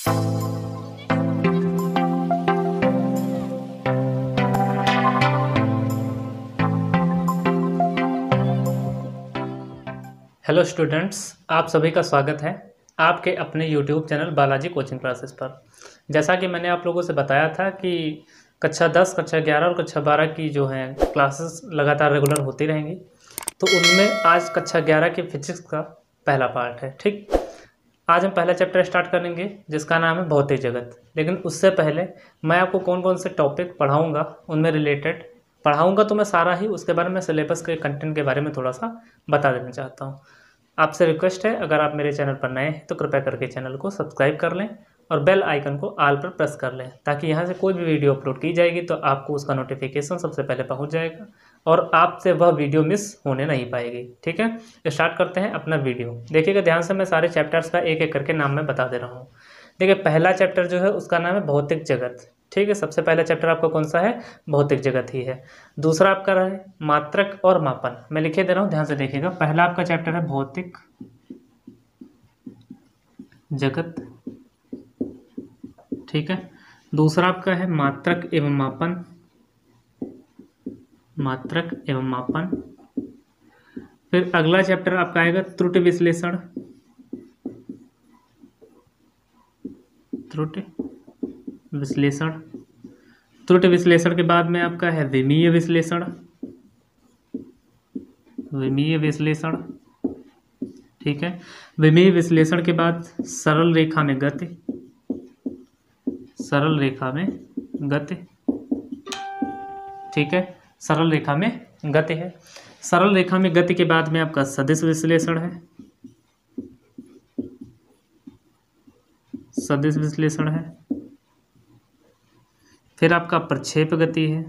Hello students, आप सभी का स्वागत है आपके अपने YouTube channel Balaji coaching classes पर। जैसा कि मैंने आप लोगों से बताया था कि कक्षा 10, कक्षा 11 और कक्षा 12 की जो हैं क्लासेस लगातार रेगुलर होती रहेंगी। तो उनमें आज कक्षा 11 के फिजिक्स का पहला पार्ट है। ठीक, आज हम पहला चैप्टर स्टार्ट करेंगे जिसका नाम है भौतिक जगत। लेकिन उससे पहले मैं आपको कौन कौन से टॉपिक पढ़ाऊँगा, उनमें रिलेटेड पढ़ाऊँगा तो मैं सारा ही उसके बारे में, सिलेबस के कंटेंट के बारे में थोड़ा सा बता देना चाहता हूँ। आपसे रिक्वेस्ट है, अगर आप मेरे चैनल पर नए हैं तो कृपया करके चैनल को सब्सक्राइब कर लें और बेल आइकन को ऑल पर प्रेस कर लें, ताकि यहाँ से कोई भी वीडियो अपलोड की जाएगी तो आपको उसका नोटिफिकेशन सबसे पहले पहुँच जाएगा और आपसे वह वीडियो मिस होने नहीं पाएगी। ठीक है, स्टार्ट करते हैं अपना वीडियो। देखिएगा ध्यान से, मैं सारे चैप्टर्स का एक एक करके नाम मैं बता दे रहा हूँ। देखिए, पहला चैप्टर जो है उसका नाम है भौतिक जगत। ठीक है, सबसे पहला चैप्टर आपका कौन सा है? भौतिक जगत ही है। दूसरा आपका रहा है मात्रक और मापन। मैं लिखे दे रहा हूँ, ध्यान से देखिएगा। पहला आपका चैप्टर है भौतिक जगत, ठीक है। दूसरा आपका है मात्रक एवं मापन, मात्रक एवं मापन। फिर अगला चैप्टर आपका आएगा त्रुटि विश्लेषण, त्रुटि विश्लेषण। त्रुटि विश्लेषण के बाद में आपका है विमीय विश्लेषण, विमीय विश्लेषण, ठीक है। विमीय विश्लेषण के बाद सरल रेखा में गति, सरल रेखा में गति, ठीक है। सरल रेखा में गति है। सरल रेखा में गति के बाद में आपका सदिश विश्लेषण है, सदिश विश्लेषण है। फिर आपका प्रक्षेप गति है,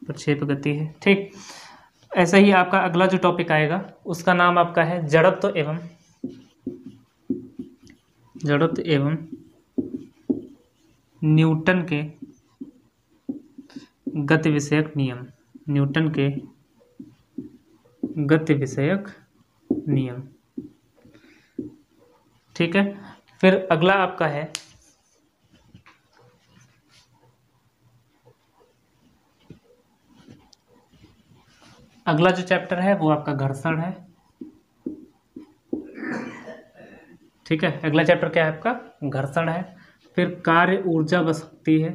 प्रक्षेप गति है, ठीक। ऐसा ही आपका अगला जो टॉपिक आएगा उसका नाम आपका है जड़त्व एवं, जड़त्व एवं न्यूटन के गति विषयक नियम, न्यूटन के गति विषयक नियम, ठीक है। फिर अगला आपका है अगला जो चैप्टर है वो आपका घर्षण है, ठीक है। अगला चैप्टर क्या है आपका? घर्षण है। फिर कार्य ऊर्जा व शक्ति है,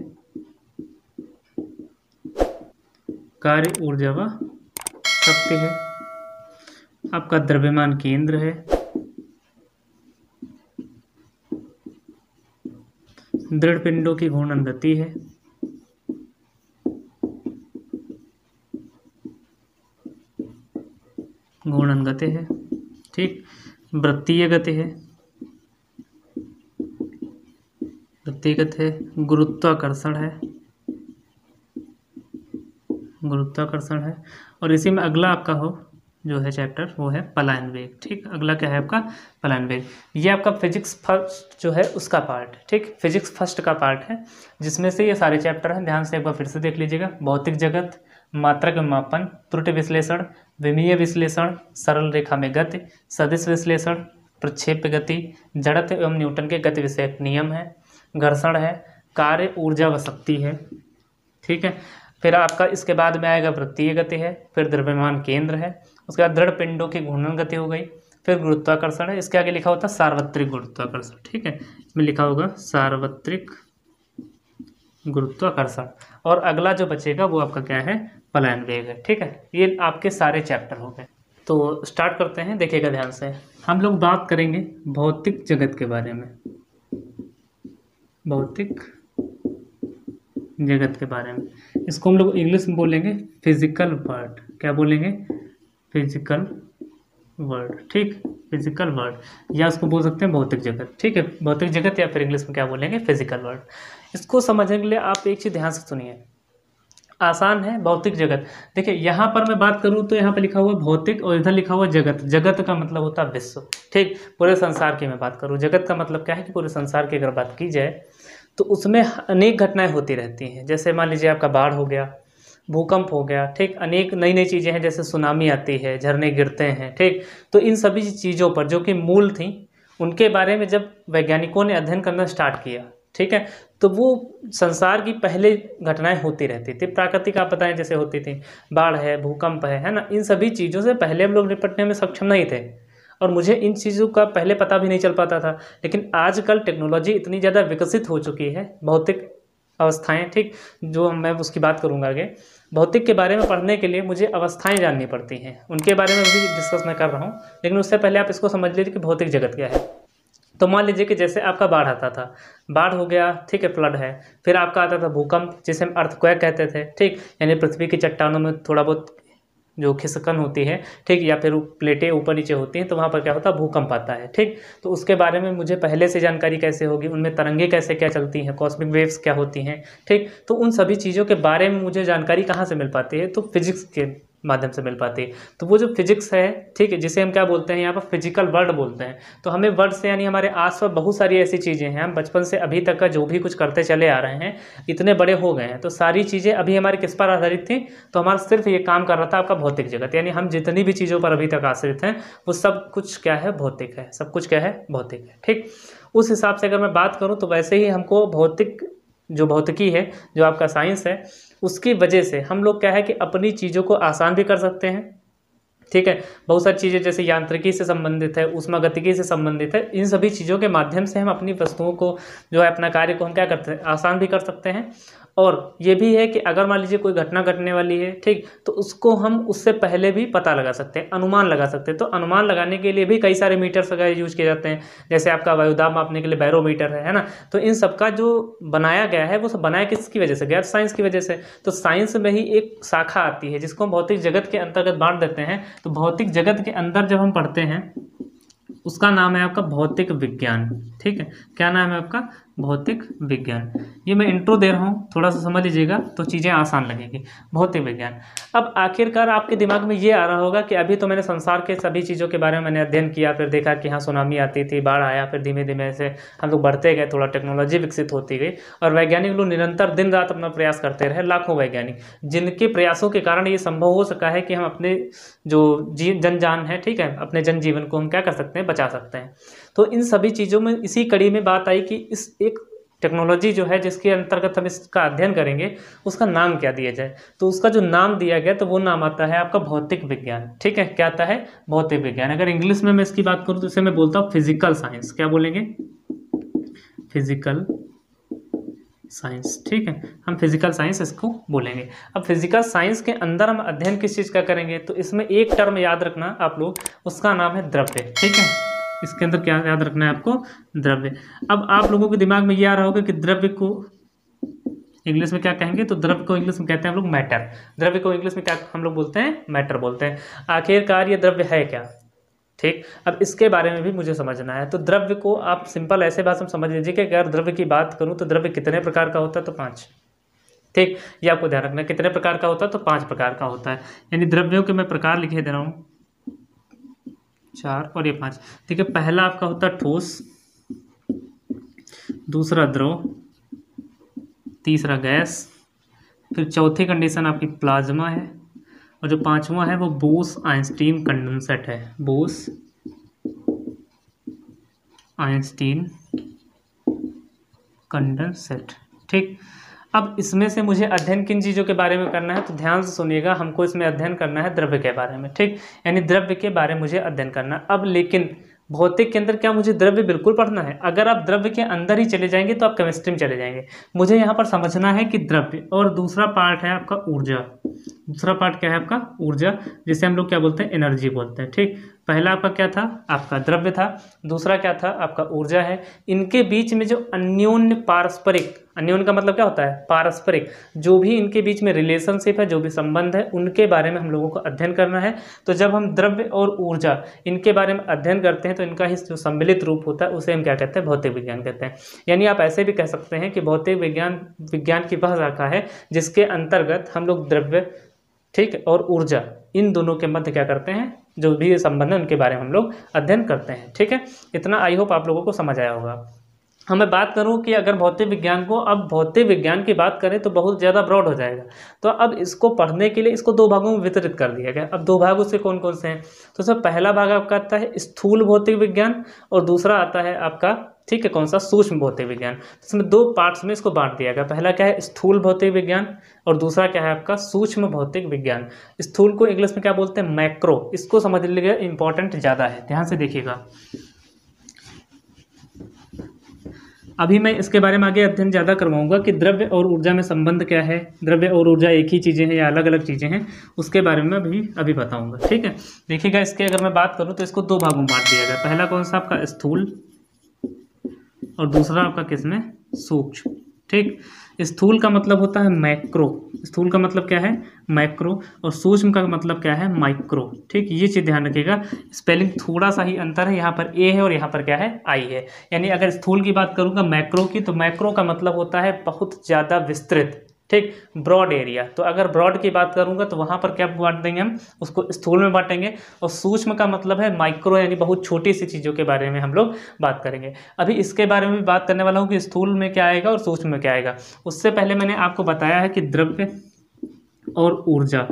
कार्य ऊर्जा व शक्ति है। आपका द्रव्यमान केंद्र है, दृढ़ पिंडों की घूर्णन गति है, घूर्णन गति है, ठीक। वृत्तीय गति है, वृत्तीय गति है। गुरुत्वाकर्षण है, गुरुत्वाकर्षण है। और इसी में अगला आपका हो जो है चैप्टर वो है पलायन वेग, ठीक। अगला क्या है आपका? पलायन वेग। ये आपका फिजिक्स फर्स्ट जो है उसका पार्ट, ठीक। फिजिक्स फर्स्ट का पार्ट है जिसमें से ये सारे चैप्टर हैं। ध्यान से एक बार फिर से देख लीजिएगा। भौतिक जगत, मात्रक एवं मापन, त्रुटि विश्लेषण, विमीय विश्लेषण, सरल रेखा में गति, सदिश विश्लेषण, प्रक्षेप गति, जड़त्व एवं न्यूटन के गति विषयक नियम है, घर्षण है, कार्य ऊर्जा व शक्ति है, ठीक है। फिर आपका इसके बाद में आएगा वृत्तीय गति है, फिर द्रव्यमान केंद्र है, उसके बाद दृढ़ पिंडों की घूर्णन गति हो गई, फिर गुरुत्वाकर्षण है। इसके आगे लिखा होता है सार्वत्रिक गुरुत्वाकर्षण, ठीक है। इसमें लिखा होगा सार्वत्रिक गुरुत्वाकर्षण। और अगला जो बचेगा वो आपका क्या है? पलायन वेग है, ठीक है। ये आपके सारे चैप्टर हो गए। तो स्टार्ट करते हैं, देखिएगा ध्यान से। हम लोग बात करेंगे भौतिक जगत के बारे में, भौतिक जगत के बारे में। इसको हम लोग इंग्लिश में बोलेंगे फिजिकल वर्ल्ड। क्या बोलेंगे? फिजिकल वर्ल्ड, ठीक। फिजिकल वर्ल्ड या उसको बोल सकते हैं भौतिक जगत, ठीक है। भौतिक जगत या फिर इंग्लिश में क्या बोलेंगे? Physical world. इसको समझने के लिए आप एक चीज़ ध्यान से सुनिए, आसान है। भौतिक जगत, देखिए यहाँ पर मैं बात करूँ तो यहाँ पर लिखा हुआ भौतिक और इधर लिखा हुआ जगत। जगत का मतलब होता है विश्व, ठीक। पूरे संसार की मैं बात करूँ, जगत का मतलब क्या है कि पूरे संसार की अगर बात की जाए तो उसमें अनेक घटनाएं होती रहती हैं। जैसे मान लीजिए आपका बाढ़ हो गया, भूकंप हो गया, ठीक। अनेक नई नई चीज़ें हैं, जैसे सुनामी आती है, झरने गिरते हैं, ठीक। तो इन सभी चीज़ों पर जो कि मूल थी उनके बारे में जब वैज्ञानिकों ने अध्ययन करना स्टार्ट किया, ठीक है, तो वो संसार की पहले घटनाएं होती रहती थी, प्राकृतिक आपदाएं जैसे होती थी, बाढ़ है, भूकंप है ना, इन सभी चीज़ों से पहले हम लोग निपटने में सक्षम नहीं थे और मुझे इन चीज़ों का पहले पता भी नहीं चल पाता था। लेकिन आजकल टेक्नोलॉजी इतनी ज़्यादा विकसित हो चुकी है, भौतिक अवस्थाएं, ठीक, जो मैं उसकी बात करूंगा आगे। भौतिक के बारे में पढ़ने के लिए मुझे अवस्थाएं जाननी पड़ती हैं, उनके बारे में भी डिस्कस मैं कर रहा हूँ, लेकिन उससे पहले आप इसको समझ लीजिए कि भौतिक जगत क्या है। तो मान लीजिए कि जैसे आपका बाढ़ आता था, बाढ़ हो गया, ठीक है, फ्लड है। फिर आपका आता था भूकंप, जिसे हम अर्थक्वेक कहते थे, ठीक, यानी पृथ्वी की चट्टानों में थोड़ा बहुत जो खिसकन होती है, ठीक, या फिर प्लेटें ऊपर नीचे होती हैं, तो वहाँ पर क्या होता है, भूकंप आता है, ठीक। तो उसके बारे में मुझे पहले से जानकारी कैसे होगी, उनमें तरंगे कैसे क्या चलती हैं, कॉस्मिक वेव्स क्या होती हैं, ठीक। तो उन सभी चीज़ों के बारे में मुझे जानकारी कहाँ से मिल पाती है, तो फिजिक्स के माध्यम से मिल पाती है। तो वो जो फिजिक्स है, ठीक है, जिसे हम क्या बोलते हैं यहाँ पर, फिजिकल वर्ल्ड बोलते हैं। तो हमें वर्ल्ड से यानी हमारे आसपास बहुत सारी ऐसी चीज़ें हैं, हम बचपन से अभी तक का जो भी कुछ करते चले आ रहे हैं, इतने बड़े हो गए हैं, तो सारी चीज़ें अभी हमारे किस पर आधारित थी, तो हमारा सिर्फ ये काम कर रहा था आपका भौतिक जगत, यानी हम जितनी भी चीज़ों पर अभी तक आश्रित हैं वो सब कुछ क्या है, भौतिक है, सब कुछ क्या है, भौतिक है, ठीक। उस हिसाब से अगर मैं बात करूँ तो वैसे ही हमको भौतिक जो भौतिकी है, जो आपका साइंस है, उसकी वजह से हम लोग क्या है कि अपनी चीज़ों को आसान भी कर सकते हैं, ठीक है। बहुत सारी चीज़ें जैसे यांत्रिकी से संबंधित है, ऊष्मागतिकी से संबंधित है, इन सभी चीज़ों के माध्यम से हम अपनी वस्तुओं को जो है, अपना कार्य को हम क्या करते हैं, आसान भी कर सकते हैं। और ये भी है कि अगर मान लीजिए कोई घटना घटने वाली है, ठीक, तो उसको हम उससे पहले भी पता लगा सकते हैं, अनुमान लगा सकते हैं। तो अनुमान लगाने के लिए भी कई सारे मीटर्स वगैरह यूज किए जाते हैं, जैसे आपका वायुदाब मापने के लिए बैरोमीटर है ना। तो इन सब का जो बनाया गया है वो सब बनाया किसकी वजह से, गैर साइंस की वजह से। तो साइंस में ही एक शाखा आती है जिसको हम भौतिक जगत के अंतर्गत बांट देते हैं। तो भौतिक जगत के अंदर जब हम पढ़ते हैं उसका नाम है आपका भौतिक विज्ञान, ठीक है। क्या नाम है आपका, भौतिक विज्ञान। ये मैं इंट्रो दे रहा हूँ, थोड़ा सा समझ लीजिएगा तो चीज़ें आसान लगेगी। भौतिक विज्ञान, अब आखिरकार आपके दिमाग में ये आ रहा होगा कि अभी तो मैंने संसार के सभी चीज़ों के बारे में मैंने अध्ययन किया, फिर देखा कि हाँ सुनामी आती थी, बाढ़ आया, फिर धीमे धीमे से हम लोग बढ़ते गए, थोड़ा टेक्नोलॉजी विकसित होती गई और वैज्ञानिक लोग निरंतर दिन रात अपना प्रयास करते रहे, लाखों वैज्ञानिक, जिनके प्रयासों के कारण ये संभव हो सका है कि हम अपने जो जान है, ठीक है, अपने जनजीवन को हम क्या कर सकते हैं, बचा सकते हैं। तो इन सभी चीज़ों में इसी कड़ी में बात आई कि इस एक टेक्नोलॉजी जो है जिसके अंतर्गत हम इसका अध्ययन करेंगे उसका नाम क्या दिया जाए। तो उसका जो नाम दिया गया तो वो नाम आता है आपका भौतिक विज्ञान, ठीक है। क्या आता है, भौतिक विज्ञान। अगर इंग्लिश में मैं इसकी बात करूँ तो इसे मैं बोलता हूँ फिजिकल साइंस। क्या बोलेंगे, फिजिकल साइंस, ठीक है, हम फिजिकल साइंस इसको बोलेंगे। अब फिजिकल साइंस के अंदर हम अध्ययन किस चीज़ का करेंगे, तो इसमें एक टर्म याद रखना आप लोग, उसका नाम है द्रव्य, ठीक है। इसके अंदर क्या याद रखना है आपको, द्रव्य। अब आप लोगों के दिमाग में ये आ रहा होगा कि द्रव्य को इंग्लिश में क्या कहेंगे, तो द्रव्य को इंग्लिश में कहते हैं हम लोग मैटर। द्रव्य को इंग्लिश में क्या हम लोग बोलते हैं, मैटर बोलते हैं। आखिरकार ये द्रव्य है क्या, ठीक। अब इसके बारे में भी मुझे समझना है। तो द्रव्य को आप सिंपल ऐसे भाषा में समझ लीजिए कि अगर द्रव्य की बात करूँ तो द्रव्य कितने प्रकार का होता है, तो 5, ठीक। ये आपको ध्यान रखना है, कितने प्रकार का होता है, तो 5 प्रकार का होता है। यानी द्रव्यों के मैं प्रकार लिखे दे रहा हूँ 4 और ये 5, ठीक है। पहला आपका होता है ठोस, दूसरा द्रव, तीसरा गैस, फिर चौथी कंडीशन आपकी प्लाज्मा है, और जो 5वां है वो बोस आइंस्टीन कंडेंसेट है, बोस आइंस्टीन कंडेंसेट, ठीक। अब इसमें से मुझे अध्ययन किन चीज़ों के बारे में करना है, तो ध्यान से सुनिएगा, हमको इसमें अध्ययन करना है द्रव्य के बारे में, ठीक। यानी द्रव्य के बारे में मुझे अध्ययन करना। अब लेकिन भौतिक के अंदर क्या मुझे द्रव्य बिल्कुल पढ़ना है? अगर आप द्रव्य के अंदर ही चले जाएंगे तो आप केमिस्ट्री में चले जाएंगे। मुझे यहाँ पर समझना है कि द्रव्य, और दूसरा पार्ट है आपका ऊर्जा। दूसरा पार्ट क्या है आपका, ऊर्जा, जिसे हम लोग क्या बोलते हैं, एनर्जी बोलते हैं, ठीक। पहला आपका क्या था, आपका द्रव्य था, दूसरा क्या था, आपका ऊर्जा है। इनके बीच में जो अन्योन्य पारस्परिक, अन्योन्य का मतलब क्या होता है, पारस्परिक, जो भी इनके बीच में रिलेशनशिप है, जो भी संबंध है, उनके बारे में हम लोगों को अध्ययन करना है। तो जब हम द्रव्य और ऊर्जा इनके बारे में अध्ययन करते हैं तो इनका ही जो सम्मिलित रूप होता है उसे हम क्या कहते हैं, भौतिक विज्ञान कहते हैं। यानी आप ऐसे भी कह सकते हैं कि भौतिक विज्ञान की वह शाखा है जिसके अंतर्गत हम लोग द्रव्य, ठीक, और ऊर्जा, इन दोनों के मध्य क्या करते हैं, जो भी संबंध है उनके बारे में हम लोग अध्ययन करते हैं, ठीक है। इतना आई होप आप लोगों को समझ आया होगा। मैं बात करूं कि अगर भौतिक विज्ञान को, अब भौतिक विज्ञान की बात करें तो बहुत ज़्यादा ब्रॉड हो जाएगा। तो अब इसको पढ़ने के लिए इसको दो भागों में वितरित कर दिया गया। अब दो भाग उससे कौन कौन से हैं? तो सब पहला भाग आपका आता है स्थूल भौतिक विज्ञान और दूसरा आता है आपका, ठीक है, कौन सा? सूक्ष्म भौतिक विज्ञान। इसमें दो पार्ट्स में इसको बांट दिया गया। पहला क्या है? स्थूल भौतिक विज्ञान और दूसरा क्या है आपका? सूक्ष्म भौतिक विज्ञान। स्थूल को इंग्लिश में क्या बोलते हैं? मैक्रो। इसको समझ लीजिएगा, इंपॉर्टेंट ज़्यादा है, ध्यान से देखिएगा। अभी मैं इसके बारे में आगे अध्ययन ज़्यादा करवाऊंगा कि द्रव्य और ऊर्जा में संबंध क्या है, द्रव्य और ऊर्जा एक ही चीज़ें हैं या अलग अलग चीज़ें हैं, उसके बारे में अभी बताऊंगा, ठीक है। देखिएगा, इसके अगर मैं बात करूं तो इसको दो भागों में बांट दिया गया। पहला कौन सा? आपका स्थूल और दूसरा आपका किसमें? सूक्ष्म, ठीक। स्थूल का मतलब होता है मैक्रो, स्थूल का मतलब क्या है? मैक्रो। और सूक्ष्म का मतलब क्या है? माइक्रो, ठीक। ये चीज़ ध्यान रखिएगा, स्पेलिंग थोड़ा सा ही अंतर है, यहाँ पर ए है और यहाँ पर क्या है? आई है। यानी अगर स्थूल की बात करूँगा मैक्रो की, तो मैक्रो का मतलब होता है बहुत ज़्यादा विस्तृत, ठीक, ब्रॉड एरिया। तो अगर ब्रॉड की बात करूंगा तो वहां पर क्या बांट देंगे? हम उसको स्थूल में बांटेंगे। और सूक्ष्म का मतलब है माइक्रो, यानी बहुत छोटी सी चीज़ों के बारे में हम लोग बात करेंगे। अभी इसके बारे में भी बात करने वाला हूं कि स्थूल में क्या आएगा और सूक्ष्म में क्या आएगा। उससे पहले मैंने आपको बताया है कि द्रव्य और ऊर्जा,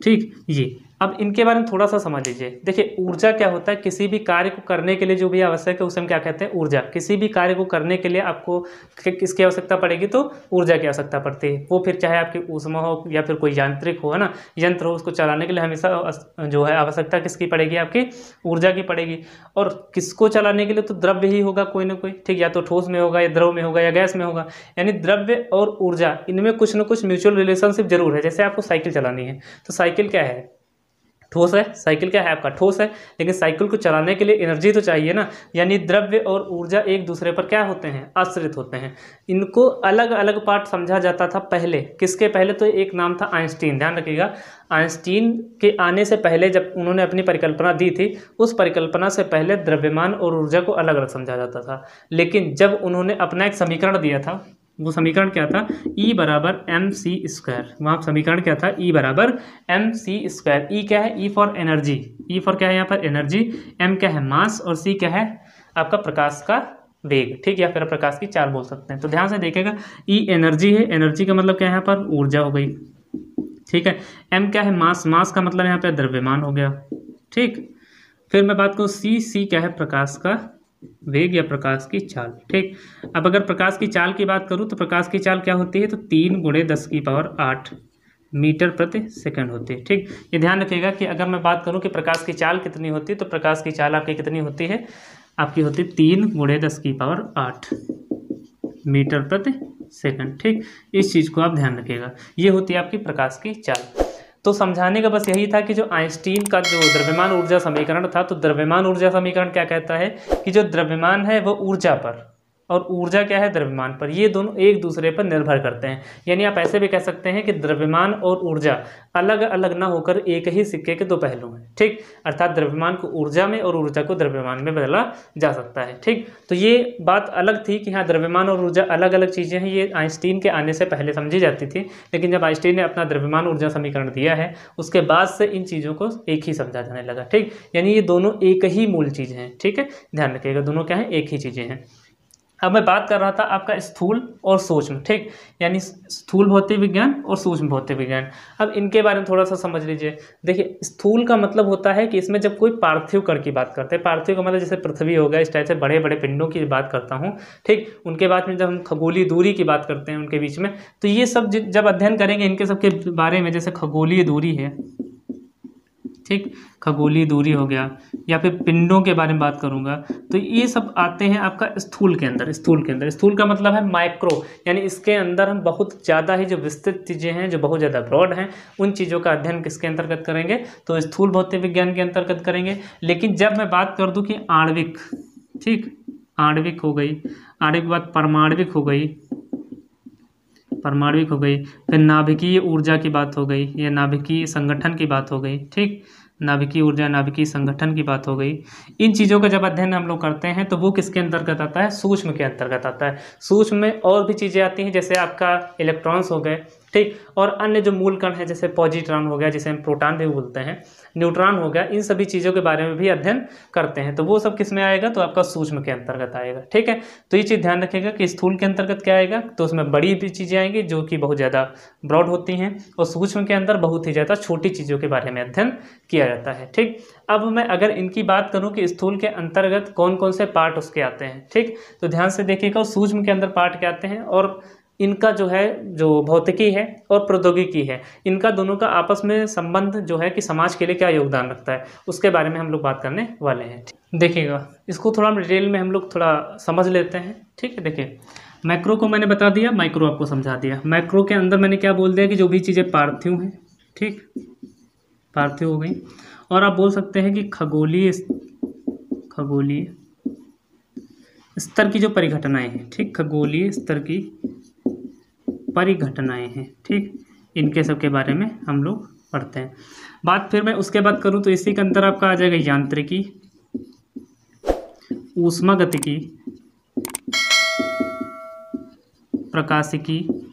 ठीक। ये अब इनके बारे में थोड़ा सा समझ लीजिए। देखिए, ऊर्जा क्या होता है? किसी भी कार्य को करने के लिए जो भी आवश्यक है उसे हम क्या कहते हैं? ऊर्जा। किसी भी कार्य को करने के लिए आपको किसकी आवश्यकता पड़ेगी? तो ऊर्जा की आवश्यकता पड़ती है। वो फिर चाहे आपकी ऊष्मा हो या फिर कोई यांत्रिक हो, है ना, यंत्र हो, उसको चलाने के लिए हमेशा जो है आवश्यकता किसकी पड़ेगी? आपकी ऊर्जा की पड़ेगी। और किसको चलाने के लिए? तो द्रव्य ही होगा कोई ना कोई, ठीक। या तो ठोस में होगा या द्रव में होगा या गैस में होगा। यानी द्रव्य और ऊर्जा, इनमें कुछ ना कुछ म्यूचुअल रिलेशनशिप जरूर है। जैसे आपको साइकिल चलानी है तो साइकिल क्या है? ठोस है। साइकिल क्या है? आपका ठोस है। लेकिन साइकिल को चलाने के लिए एनर्जी तो चाहिए ना। यानी द्रव्य और ऊर्जा एक दूसरे पर क्या होते हैं? आश्रित होते हैं। इनको अलग अलग पार्ट समझा जाता था पहले। किसके पहले? तो एक नाम था आइंस्टीन, ध्यान रखिएगा। आइंस्टीन के आने से पहले जब उन्होंने अपनी परिकल्पना दी थी, उस परिकल्पना से पहले द्रव्यमान और ऊर्जा को अलग अलग समझा जाता था। लेकिन जब उन्होंने अपना एक समीकरण दिया था, वो समीकरण क्या था? E बराबर एम सी स्क्वायर। वहाँ समीकरण क्या था? E बराबर एम सी स्क्वायर। ई क्या है? E for energy. E for क्या है यहाँ पर? एनर्जी। एम क्या है? मास। और सी क्या है? आपका प्रकाश का वेग, ठीक, या फिर प्रकाश की चाल बोल सकते हैं। तो ध्यान से देखिएगा, ई एनर्जी है। एनर्जी का मतलब क्या है? यहाँ पर ऊर्जा हो गई, ठीक है। एम क्या है? मास। मास का मतलब यहाँ पे द्रव्यमान हो गया, ठीक। फिर मैं बात करूँ सी क्या है? प्रकाश का वेग या प्रकाश की चाल, ठीक। अब अगर प्रकाश की चाल की बात करूं तो प्रकाश की चाल क्या होती है? तो 3 × 10⁸ मीटर प्रति सेकंड होती है, ठीक। ये ध्यान रखिएगा कि अगर मैं बात करूं कि प्रकाश की चाल कितनी होती है, तो प्रकाश की चाल आपकी कितनी होती है? आपकी होती है 3 × 10⁸ मीटर प्रति सेकंड, ठीक। इस चीज़ को आप ध्यान रखिएगा, ये होती है आपकी प्रकाश की चाल। तो समझाने का बस यही था कि जो आइंस्टीन का जो द्रव्यमान ऊर्जा समीकरण था, तो द्रव्यमान ऊर्जा समीकरण क्या कहता है कि जो द्रव्यमान है वो ऊर्जा पर और ऊर्जा क्या है? द्रव्यमान पर। ये दोनों एक दूसरे पर निर्भर करते हैं। यानी आप ऐसे भी कह सकते हैं कि द्रव्यमान और ऊर्जा अलग अलग ना होकर एक ही सिक्के के दो पहलू हैं, ठीक। अर्थात द्रव्यमान को ऊर्जा में और ऊर्जा को द्रव्यमान में बदला जा सकता है, ठीक। तो ये बात अलग थी कि हाँ, द्रव्यमान और ऊर्जा अलग अलग चीज़ें हैं। ये आइंस्टीन के आने से पहले समझी जाती थी, लेकिन जब आइंस्टीन ने अपना द्रव्यमान ऊर्जा समीकरण दिया है, उसके बाद से इन चीज़ों को एक ही समझा जाने लगा, ठीक। यानी ये दोनों एक ही मूल चीज़ हैं, ठीक है, ध्यान रखिएगा, दोनों क्या है? एक ही चीज़ें हैं। अब मैं बात कर रहा था आपका स्थूल और सूक्ष्म, ठीक। यानी स्थूल भौतिक विज्ञान और सूक्ष्म भौतिक विज्ञान। अब इनके बारे में थोड़ा सा समझ लीजिए। देखिए, स्थूल का मतलब होता है कि इसमें जब कोई पार्थिव कण की बात करते हैं, पार्थिव का मतलब जैसे पृथ्वी हो गया, इस टाइप से बड़े बड़े पिंडों की बात करता हूँ, ठीक। उनके बाद में जब हम खगोलीय दूरी की बात करते हैं उनके बीच में, तो ये सब जब अध्ययन करेंगे इनके सब के बारे में, जैसे खगोलीय दूरी है, ठीक, खगोलीय दूरी हो गया, या फिर पिंडों के बारे में बात करूंगा, तो ये सब आते हैं आपका स्थूल के अंदर। स्थूल के अंदर, स्थूल का मतलब है माइक्रो, यानी इसके अंदर हम बहुत ज़्यादा ही जो विस्तृत चीज़ें हैं, जो बहुत ज़्यादा ब्रॉड हैं, उन चीज़ों का अध्ययन किसके अंतर्गत करेंगे? तो स्थूल भौतिक विज्ञान के अंतर्गत करेंगे। लेकिन जब मैं बात कर दूं कि आणविक, ठीक, आणविक हो गई, आणविक के बाद परमाणविक हो गई, परमाणविक हो गई, फिर नाभिकीय ऊर्जा की बात हो गई, या नाभिकीय संगठन की बात हो गई, ठीक, नाभिकीय ऊर्जा, नाभिकीय संगठन की बात हो गई। इन चीज़ों का जब अध्ययन हम लोग करते हैं तो वो किसके अंतर्गत आता है? सूक्ष्म के अंतर्गत आता है। सूक्ष्म में और भी चीज़ें आती हैं, जैसे आपका इलेक्ट्रॉन्स हो गए, ठीक। और अन्य जो मूल कण है जैसे पॉजिट्रॉन हो गया, जिसे हम प्रोटॉन भी बोलते हैं, न्यूट्रॉन हो गया, इन सभी चीज़ों के बारे में भी अध्ययन करते हैं। तो वो सब किस में आएगा, तो आपका सूक्ष्म के अंतर्गत आएगा। ठीक है, तो ये चीज़ ध्यान रखिएगा कि स्थूल के अंतर्गत क्या आएगा, तो उसमें बड़ी भी चीज़ें आएंगी जो कि बहुत ज़्यादा ब्रॉड होती हैं, और सूक्ष्म के अंदर बहुत ही ज़्यादा छोटी चीज़ों के बारे में अध्ययन किया जाता है। ठीक, अब मैं अगर इनकी बात करूं कि स्थूल के अंतर्गत कौन कौन से पार्ट उसके आते हैं, ठीक, तो ध्यान से देखिएगा सूक्ष्म के अंदर पार्ट क्या आते हैं, और इनका जो है जो भौतिकी है और प्रौद्योगिकी है, इनका दोनों का आपस में संबंध जो है कि समाज के लिए क्या योगदान रखता है, उसके बारे में हम लोग बात करने वाले हैं। देखिएगा इसको थोड़ा डिटेल में हम लोग थोड़ा समझ लेते हैं। ठीक है, देखिए मैक्रो को मैंने बता दिया, माइक्रो आपको समझा दिया। मैक्रो के अंदर मैंने क्या बोल दिया कि जो भी चीज़ें पार्थिव हैं, ठीक, पार्थिव हो गई, और आप बोल सकते हैं कि खगोलीय स्तर की जो परिघटनाएं हैं, ठीक, खगोलीय स्तर की परिघटनाएं हैं, ठीक, इनके सब के बारे में हम लोग पढ़ते हैं। बात फिर मैं उसके बाद करूं तो इसी के अंदर आपका आ जाएगा यांत्रिकी, ऊष्मागतिकी, प्रकाशिकी,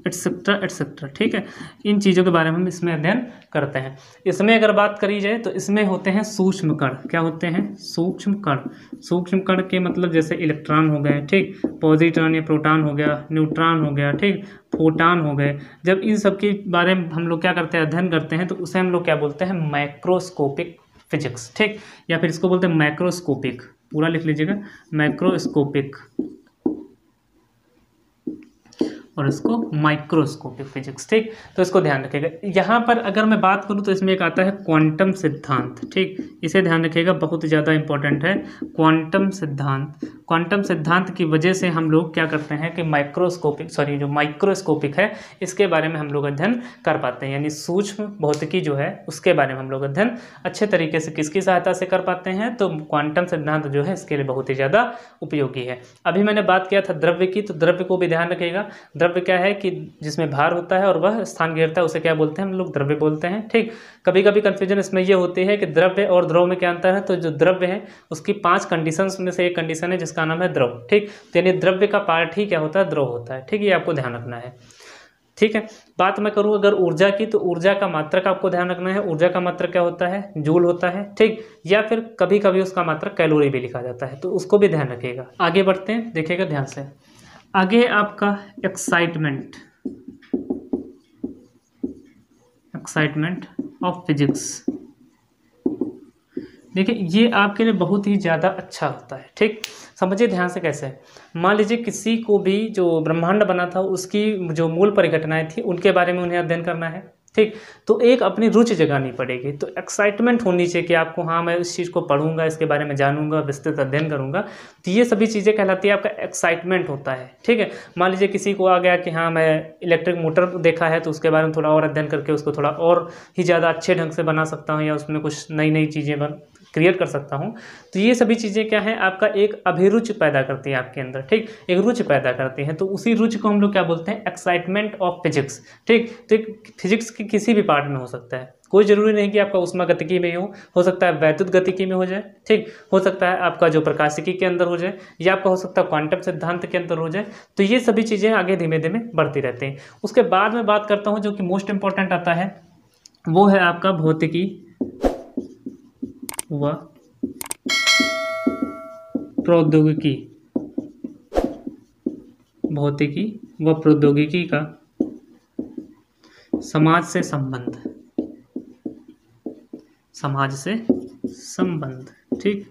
एटसेट्रा एटसेट्रा। ठीक है, इन चीज़ों के बारे में हम इसमें अध्ययन करते हैं। इसमें अगर बात करी जाए तो इसमें होते हैं सूक्ष्म कण। क्या होते हैं, सूक्ष्म कण। सूक्ष्म कण के मतलब जैसे इलेक्ट्रॉन हो गए, ठीक, पॉजिट्रॉन या प्रोटॉन हो गया, न्यूट्रॉन हो गया, ठीक, फोटॉन हो गए। जब इन सब के बारे में हम लोग क्या करते हैं, अध्ययन करते हैं, तो उसे हम लोग क्या बोलते हैं, माइक्रोस्कोपिक फिजिक्स। ठीक, या फिर इसको बोलते हैं माइक्रोस्कोपिक, पूरा लिख लीजिएगा, माइक्रोस्कोपिक, और इसको माइक्रोस्कोपिक फिजिक्स। ठीक, तो इसको ध्यान रखिएगा। यहाँ पर अगर मैं बात करूँ तो इसमें एक आता है क्वांटम सिद्धांत। ठीक, इसे ध्यान रखिएगा, बहुत ज़्यादा इंपॉर्टेंट है क्वांटम सिद्धांत। क्वांटम सिद्धांत की वजह से हम लोग क्या करते हैं कि जो माइक्रोस्कोपिक है इसके बारे में हम लोग अध्ययन कर पाते हैं, यानी सूक्ष्म भौतिकी जो है उसके बारे में हम लोग अध्ययन अच्छे तरीके से किसकी सहायता से कर पाते हैं, तो क्वांटम सिद्धांत जो है इसके लिए बहुत ही ज़्यादा उपयोगी है। अभी मैंने बात किया था द्रव्य की, तो द्रव्य को भी ध्यान रखिएगा। द्रव्य क्या है कि जिसमें भार होता है और वह स्थान घेरता है, उसे क्या बोलते हैं, हम लोग द्रव्य बोलते हैं। ठीक, कभी कभी कंफ्यूजन इसमें यह होती है कि द्रव्य और द्रव में क्या अंतर है, तो जो द्रव्य है उसकी 5 कंडीशंस में से एक कंडीशन है जिसका नाम है द्रव। ठीक, तो यानी द्रव्य का पार्ट ही क्या होता है, द्रव होता है। ठीक, ये आपको ध्यान रखना है। ठीक है, बात मैं करूं अगर ऊर्जा की, तो ऊर्जा का मात्रक आपको ध्यान रखना है। ऊर्जा का मात्रक क्या होता है, जूल होता है। ठीक, या फिर कभी कभी उसका मात्रक कैलोरी भी लिखा जाता है, तो उसको भी ध्यान रखिएगा। आगे बढ़ते हैं, देखिएगा ध्यान से। आगे आपका एक्साइटमेंट ऑफ फिजिक्स। देखिए ये आपके लिए बहुत ही ज़्यादा अच्छा होता है। ठीक, समझिए ध्यान से कैसे। मान लीजिए किसी को भी जो ब्रह्मांड बना था उसकी जो मूल परिघटनाएं थी उनके बारे में उन्हें अध्ययन करना है। ठीक, तो एक अपनी रुचि जगानी पड़ेगी, तो एक्साइटमेंट होनी चाहिए कि आपको, हाँ मैं इस चीज़ को पढ़ूंगा, इसके बारे में जानूंगा, विस्तृत अध्ययन करूंगा। तो ये सभी चीज़ें कहलाती है, आपका एक्साइटमेंट होता है। ठीक है, मान लीजिए किसी को आ गया कि हाँ मैं इलेक्ट्रिक मोटर देखा है, तो उसके बारे में थोड़ा और अध्ययन करके उसको थोड़ा और ही ज़्यादा अच्छे ढंग से बना सकता हूँ, या उसमें कुछ नई नई चीज़ें क्रिएट कर सकता हूँ। तो ये सभी चीज़ें क्या है, आपका एक अभिरुचि पैदा करती है आपके अंदर। ठीक, एक रुचि पैदा करती हैं, तो उसी रुचि को हम लोग क्या बोलते हैं, एक्साइटमेंट ऑफ फिजिक्स। ठीक, तो फिजिक्स के किसी भी पार्ट में हो सकता है, कोई ज़रूरी नहीं कि आपका ऊष्मागतिकी में हो सकता है वैद्युत गतिकी में हो जाए। ठीक, हो सकता है आपका जो प्रकाशिकी के अंदर हो जाए, या आपका हो सकता है क्वांटम सिद्धांत के अंदर हो जाए। तो ये सभी चीज़ें आगे धीमे धीमे बढ़ती रहती हैं। उसके बाद में बात करता हूँ जो कि मोस्ट इंपॉर्टेंट आता है, वो है आपका भौतिकी व प्रौद्योगिकी। भौतिकी व प्रौद्योगिकी का समाज से संबंध। ठीक,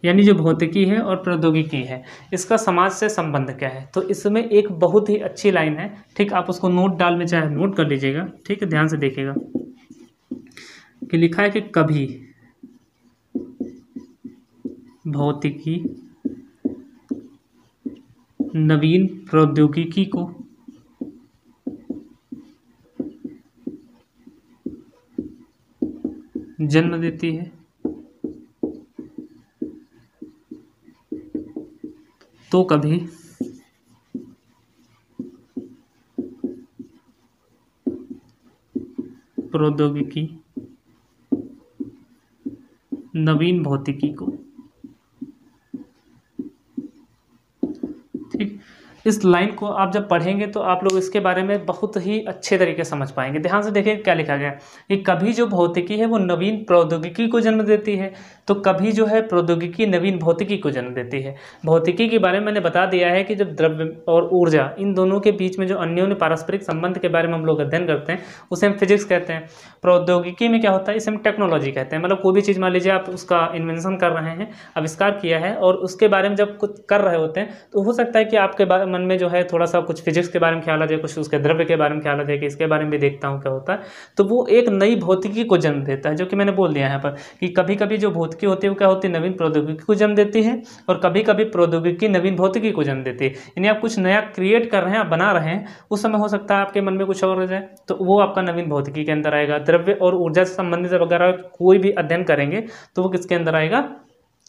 यानी जो भौतिकी है और प्रौद्योगिकी है इसका समाज से संबंध क्या है, तो इसमें एक बहुत ही अच्छी लाइन है। ठीक, आप उसको नोट डाल में चाहे नोट कर लीजिएगा। ठीक है, ध्यान से देखिएगा कि लिखा है कि कभी भौतिकी नवीन प्रौद्योगिकी को जन्म देती है, तो कभी प्रौद्योगिकी नवीन भौतिकी को। ठीक, इस लाइन को आप जब पढ़ेंगे तो आप लोग इसके बारे में बहुत ही अच्छे तरीके से समझ पाएंगे। ध्यान से देखिए क्या लिखा गया है कि कभी जो भौतिकी है वो नवीन प्रौद्योगिकी को जन्म देती है, तो कभी जो है प्रौद्योगिकी नवीन भौतिकी को जन्म देती है। भौतिकी के बारे में मैंने बता दिया है कि जब द्रव्य और ऊर्जा इन दोनों के बीच में जो अन्योन्य पारस्परिक संबंध के बारे में हम लोग अध्ययन करते हैं उसे हम फिजिक्स कहते हैं। प्रौद्योगिकी में क्या होता है, इसे हम टेक्नोलॉजी कहते हैं। मतलब कोई भी चीज़ मान लीजिए आप उसका इन्वेंशन कर रहे हैं, आविष्कार किया है, और उसके बारे में जब कुछ कर रहे होते हैं तो हो सकता है कि आपके मन में जो है थोड़ा सा कुछ फिजिक्स के बारे में ख्याल आ जाए, कुछ उसके द्रव्य के बारे में ख्याल आ जाए कि इसके बारे में भी देखता हूँ क्या होता है, तो वो एक नई भौतिकी को जन्म देता है। जो कि मैंने बोल दिया यहाँ पर कि कभी कभी जो भौतिकी होती है वो क्या होती है, नवीन प्रौद्योगिकी को जन्म देती है, और कभी कभी प्रौद्योगिकी नवीन भौतिकी को जन्म देती है। यानी आप कुछ नया क्रिएट कर रहे हैं, आप बना रहे हैं, उस समय हो सकता है आपके मन में कुछ और हो जाए, तो वो आपका नवीन भौतिकी के अंदर आएगा। द्रव्य और ऊर्जा से संबंधित वगैरह कोई भी अध्ययन करेंगे तो वो किसके अंदर आएगा,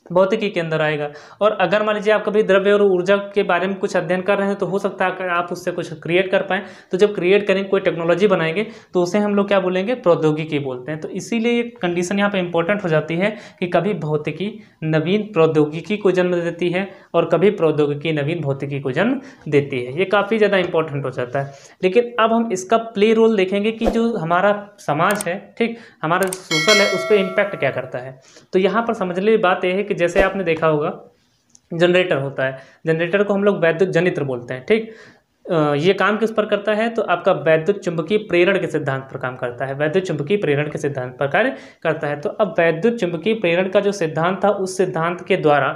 भौतिकी के अंदर आएगा। और अगर मान लीजिए आप कभी द्रव्य और ऊर्जा के बारे में कुछ अध्ययन कर रहे हैं तो हो सकता है कि आप उससे कुछ क्रिएट कर पाएँ, तो जब क्रिएट करेंगे, कोई टेक्नोलॉजी बनाएंगे, तो उसे हम लोग क्या बोलेंगे, प्रौद्योगिकी बोलते हैं। तो इसीलिए ये कंडीशन यहाँ पे इंपॉर्टेंट हो जाती है कि कभी भौतिकी नवीन प्रौद्योगिकी को जन्म देती है और कभी प्रौद्योगिकी नवीन भौतिकी को जन्म देती है। ये काफ़ी ज़्यादा इंपॉर्टेंट हो जाता है। लेकिन अब हम इसका प्ले रोल देखेंगे कि जो हमारा समाज है, ठीक, हमारा सोशल है, उस पर इम्पैक्ट क्या करता है। तो यहाँ पर समझने वाली बात यह है कि जैसे आपने देखा होगा जनरेटर होता है, जनरेटर को हम लोग वैद्युत जनित्र बोलते हैं, ठीक। ये काम किस पर करता है, तो आपका वैद्युत चुंबकीय प्रेरण के सिद्धांत पर काम करता है, वैद्युत चुंबकीय प्रेरण के सिद्धांत पर कार्य करता है। तो अब वैद्युत चुंबकीय प्रेरण का जो सिद्धांत था, उस सिद्धांत के द्वारा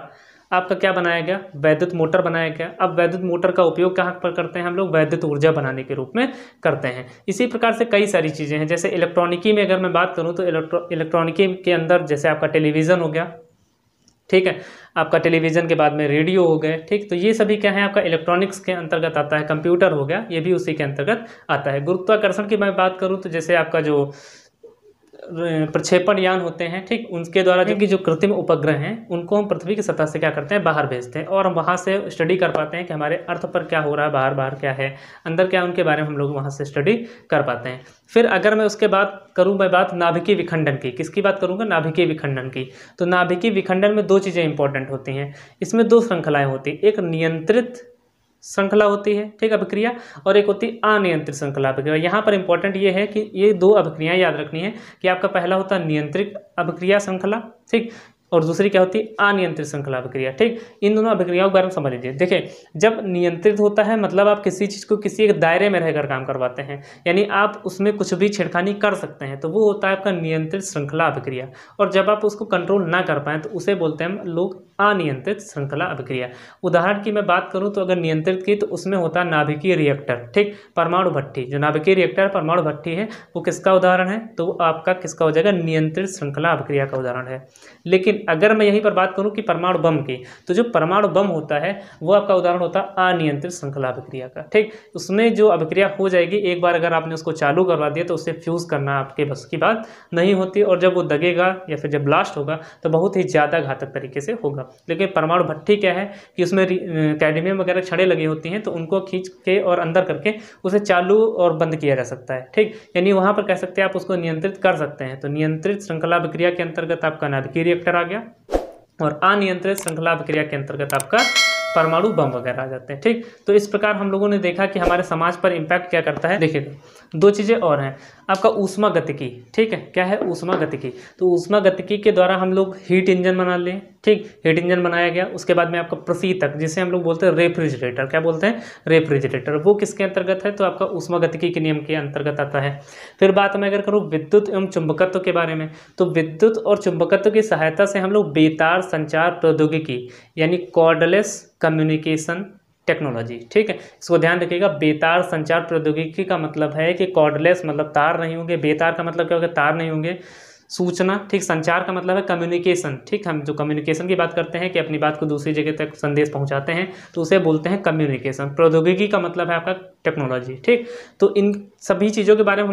आपका क्या बनाया गया, वैद्युत मोटर बनाया गया। अब वैद्युत मोटर का उपयोग कहाँ पर करते हैं हम लोग, वैद्युत ऊर्जा बनाने के रूप में करते हैं। इसी प्रकार से कई सारी चीज़ें हैं। जैसे इलेक्ट्रॉनिकी में अगर मैं बात करूँ तो इलेक्ट्रॉनिकी के अंदर जैसे आपका टेलीविज़न हो गया, ठीक है, आपका टेलीविज़न के बाद में रेडियो हो गए, ठीक। तो ये सभी क्या है, आपका इलेक्ट्रॉनिक्स के अंतर्गत आता है। कंप्यूटर हो गया, ये भी उसी के अंतर्गत आता है। गुरुत्वाकर्षण की मैं बात करूँ तो जैसे आपका जो प्रक्षेपण यान होते हैं, ठीक, उनके द्वारा जो कृत्रिम उपग्रह हैं उनको हम पृथ्वी की सतह से क्या करते हैं, बाहर भेजते हैं, और हम वहाँ से स्टडी कर पाते हैं कि हमारे अर्थ पर क्या हो रहा है, बाहर क्या है, अंदर क्या है, उनके बारे में हम लोग वहाँ से स्टडी कर पाते हैं। फिर अगर मैं उसके बाद करूँ, मैं बात नाभिकीय विखंडन की, किसकी बात करूँगा, नाभिकीय विखंडन की। तो नाभिकीय विखंडन में दो चीज़ें इंपॉर्टेंट होती हैं। इसमें दो श्रृंखलाएँ होती हैं, एक नियंत्रित श्रृंखला होती है, ठीक, अभिक्रिया, और एक होती है अनियंत्रित श्रृंखला अभिक्रिया। यहाँ पर इंपॉर्टेंट ये है कि ये दो अभिक्रियाएं याद रखनी है कि आपका पहला होता है नियंत्रित अभिक्रिया श्रृंखला, ठीक, और दूसरी क्या होती है, अनियंत्रित श्रृंखला अभिक्रिया, ठीक। इन दोनों अभिक्रियाओं के बारे में समझ लीजिए। देखिए, जब नियंत्रित होता है मतलब आप किसी चीज़ को किसी एक दायरे में रहकर काम करवाते हैं, यानी आप उसमें कुछ भी छेड़खानी कर सकते हैं, तो वो होता है आपका नियंत्रित श्रृंखला अभिक्रिया। और जब आप उसको कंट्रोल ना कर पाएँ तो उसे बोलते हैं लोग अनियंत्रित श्रृंखला अभिक्रिया। उदाहरण की मैं बात करूँ तो अगर नियंत्रित की तो उसमें होता है नाभिकीय रिएक्टर, ठीक, परमाणु भट्ठी। जो नाभिकीय रिएक्टर परमाणु भट्ठी है वो किसका उदाहरण है, तो वो आपका किसका हो जाएगा, नियंत्रित श्रृंखला अभिक्रिया का उदाहरण है। लेकिन अगर मैं यहीं पर बात करूं कि परमाणु बम की, तो जो परमाणु बम होता है वो आपका उदाहरण होता है अनियंत्रित श्रृंखला अभिक्रिया का, ठीक। उसमें जो अभिक्रिया हो जाएगी, एक बार अगर आपने उसको चालू करवा दिया तो उससे फ्यूज़ करना आपके बस की बात नहीं होती, और जब वो दगेगा या फिर जब ब्लास्ट होगा तो बहुत ही ज़्यादा घातक तरीके से होगा। लेकिन परमाणु भट्ठी क्या है कि उसमें कैडमियम वगैरह छड़ें लगी होती हैं, तो उनको खींच के और अंदर करके उसे चालू और बंद किया जा सकता है, ठीक। यानी वहाँ पर कह सकते हैं आप उसको नियंत्रित कर सकते हैं। तो नियंत्रित श्रृंखला अभिक्रिया के अंतर्गत आपका नाभिकीय रिएक्टर आ गया, और अनियंत्रित श्रृंखला अभिक्रिया के अंतर्गत आपका परमाणु बम वगैरह आ जाते हैं, ठीक। तो इस प्रकार हम लोगों ने देखा कि हमारे समाज पर इम्पैक्ट क्या करता है। देखिए, दो चीज़ें और हैं, आपका ऊष्मागतिकी, ठीक है, क्या है, ऊष्मागतिकी। तो ऊष्मागतिकी के द्वारा हम लोग हीट इंजन बना लें, ठीक, हीट इंजन बनाया गया। उसके बाद में आपका प्रशीतक, जिसे हम लोग बोलते हैं रेफ्रिजरेटर, क्या बोलते हैं, रेफ्रिजरेटर, वो किसके अंतर्गत है, तो आपका ऊष्मागतिकी के नियम के अंतर्गत आता है। फिर बात मैं अगर करूँ विद्युत एवं चुंबकत्व के बारे में, तो विद्युत और चुंबकत्व की सहायता से हम लोग बेतार संचार प्रौद्योगिकी यानी कॉर्डलेस कम्युनिकेशन टेक्नोलॉजी, ठीक है, इसको ध्यान रखिएगा। बेतार संचार प्रौद्योगिकी का मतलब है कि कॉर्डलेस मतलब तार नहीं होंगे, बेतार का मतलब क्या होगा, तार नहीं होंगे, सूचना, ठीक, संचार का मतलब है कम्युनिकेशन, ठीक। हम जो कम्युनिकेशन की बात करते हैं कि अपनी बात को दूसरी जगह तक संदेश पहुंचाते हैं, तो उसे बोलते हैं कम्युनिकेशन। प्रौद्योगिकी का मतलब है आपका टेक्नोलॉजी, ठीक। तो इन सभी चीज़ों के बारे में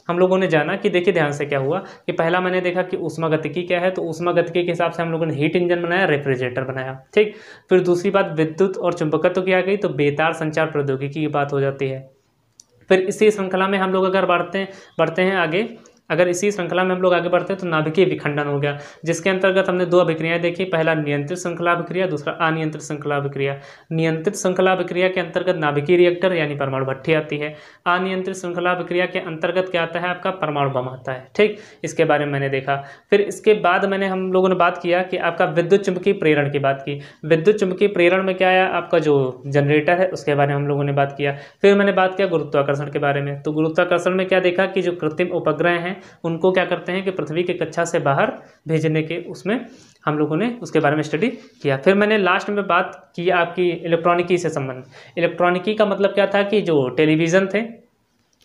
हम लोगों ने जाना कि देखिए ध्यान से क्या हुआ कि पहला मैंने देखा कि ऊष्मागतिकी क्या है, तो ऊष्मागतिकी के हिसाब से हम लोगों ने हीट इंजन बनाया, रेफ्रिजरेटर बनाया, ठीक। फिर दूसरी बात विद्युत और चुंबकत्व की आ गई, तो बेतार संचार प्रौद्योगिकी की बात हो जाती है। फिर इसी श्रृंखला में हम लोग अगर बढ़ते हैं आगे, अगर इसी श्रृंखला में हम लोग आगे बढ़ते हैं तो नाभिकीय विखंडन हो गया, जिसके अंतर्गत हमने दो अभिक्रियाएं देखी, पहला नियंत्रित श्रृंखला अभिक्रिया, दूसरा अनियंत्रित श्रृंखला अभिक्रिया। नियंत्रित श्रृंखला अभिक्रिया के अंतर्गत नाभिकीय रिएक्टर यानी परमाणु भट्ठी आती है। अनियंत्रित श्रृंखला अभिक्रिया के अंतर्गत क्या आता है, आपका परमाणु बम आता है। ठीक, इसके बारे में मैंने देखा। फिर इसके बाद हम लोगों ने बात किया कि आपका विद्युत चुंबकीय प्रेरण की बात की। विद्युत चुंबकीय प्रेरण में क्या आया, आपका जो जनरेटर है उसके बारे में हम लोगों ने बात किया। फिर मैंने बात किया गुरुत्वाकर्षण के बारे में। तो गुरुत्वाकर्षण में क्या देखा कि जो कृत्रिम उपग्रह हैं उनको क्या करते हैं कि पृथ्वी की कक्षा से बाहर भेजने के, उसमें हम लोगों ने उसके बारे में स्टडी किया। फिर मैंने लास्ट में बात की आपकी इलेक्ट्रॉनिकी से संबंध। इलेक्ट्रॉनिकी का मतलब क्या था कि जो टेलीविज़न थे